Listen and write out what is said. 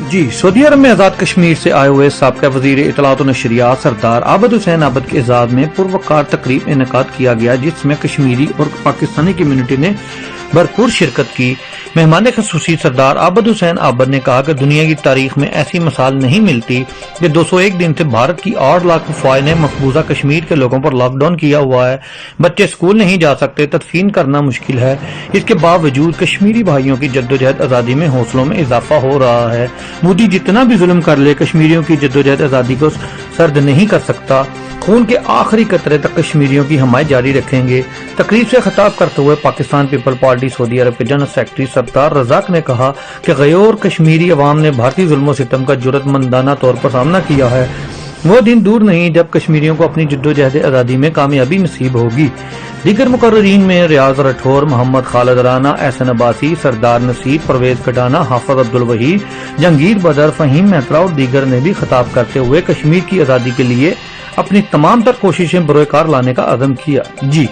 جی سعودی عرب میں آزاد کشمیر سے آئے ہوئے سابقہ وزیر اطلاعات و نشریات سردار عابد حسین عابد کے اعزاز میں پروقار تقریب انعقاد کیا گیا، جس میں کشمیری اور پاکستانی کمیونٹی نے بھرپور شرکت کی۔ مہمان خصوصی سردار عابد حسین عابد نے کہا کہ دنیا کی تاریخ میں ایسی مثال نہیں ملتی کہ 201 دن سے بھارت کی 8 لاکھ فوج نے مقبوضہ کشمیر کے لوگوں پر لاک ڈاؤن کیا ہوا ہے، بچے اسکول نہیں جا سکتے، تدفین کرنا مشکل ہے۔ اس کے باوجود کشمیری بھائیوں کی جدوجہد آزادی میں حوصلوں میں اضافہ ہو رہا ہے۔ مودی جتنا بھی ظلم کر لے، کشمیریوں کی جدوجہد آزادی کو سرد نہیں کر سکتا۔ خون کے آخری قطرے تک کشمیریوں کی حمایت جاری رکھیں گے۔ تقریب سے خطاب کرتے ہوئے پاکستان پیپل پارٹی سعودی عرب کے جنرل سیکرٹری سردار رزاق نے کہا کہ غیور کشمیری عوام نے بھارتی ظلم و ستم کا جرأت مندانہ طور پر سامنا کیا ہے۔ وہ دن دور نہیں جب کشمیریوں کو اپنی جدوجہد آزادی میں کامیابی نصیب ہوگی۔ دیگر مقررین میں ریاض راٹھور، محمد خالد رانا، احسن عباسی، سردار نصیر، پرویز کٹانا، حافظ عبدالوحید، جہانگیر بدر، فہیم مہترا اور دیگر نے بھی خطاب کرتے ہوئے کشمیر کی آزادی کے لیے اپنی تمام تر کوششیں بروئے کار لانے کا عزم کیا۔ جی